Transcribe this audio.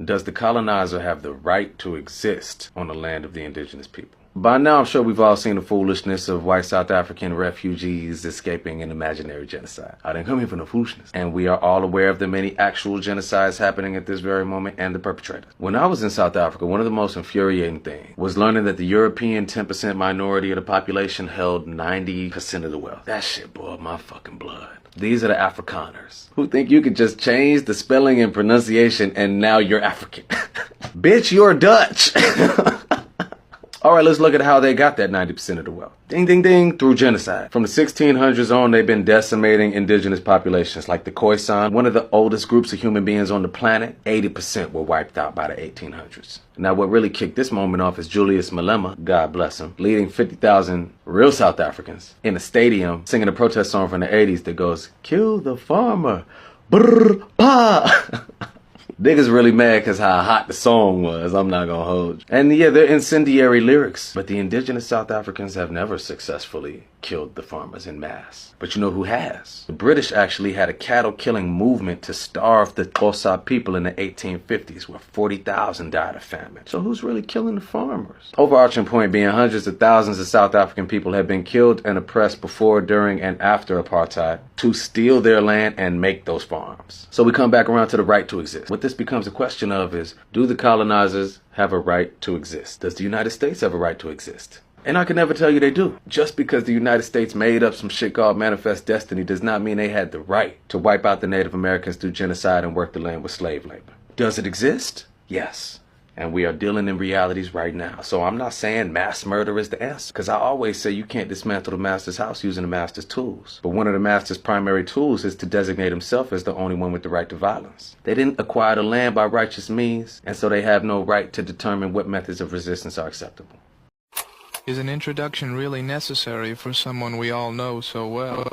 Does the colonizer have the right to exist on the land of the indigenous people? By now, I'm sure we've all seen the foolishness of white South African refugees escaping an imaginary genocide. I didn't come here for no foolishness. And we are all aware of the many actual genocides happening at this very moment and the perpetrators. When I was in South Africa, one of the most infuriating things was learning that the European 10% minority of the population held 90% of the wealth. That shit boiled my fucking blood. These are the Afrikaners who think you could just change the spelling and pronunciation and now you're African. Bitch, you're Dutch. All right, let's look at how they got that 90% of the wealth. Ding, ding, ding, through genocide. From the 1600s on, they've been decimating indigenous populations like the Khoisan, one of the oldest groups of human beings on the planet. 80% were wiped out by the 1800s. Now, what really kicked this moment off is Julius Malema, God bless him, leading 50,000 real South Africans in a stadium singing a protest song from the 80s that goes, "Kill the farmer, brr, pa." Niggas really mad because how hot the song was, I'm not gonna hold you. And yeah, they're incendiary lyrics, but the indigenous South Africans have never successfully killed the farmers in mass. But you know who has? The British actually had a cattle killing movement to starve the Xhosa people in the 1850s, where 40,000 died of famine. So who's really killing the farmers? Overarching point being hundreds of thousands of South African people have been killed and oppressed before, during, and after apartheid to steal their land and make those farms. So we come back around to the right to exist. What this becomes a question of is, do the colonizers have a right to exist? Does the United States have a right to exist? And I can never tell you they do. Just because the United States made up some shit called Manifest Destiny does not mean they had the right to wipe out the Native Americans through genocide and work the land with slave labor. Does it exist? Yes. And we are dealing in realities right now. So I'm not saying mass murder is the answer, because I always say you can't dismantle the master's house using the master's tools. But one of the master's primary tools is to designate himself as the only one with the right to violence. They didn't acquire the land by righteous means, and so they have no right to determine what methods of resistance are acceptable. Is an introduction really necessary for someone we all know so well?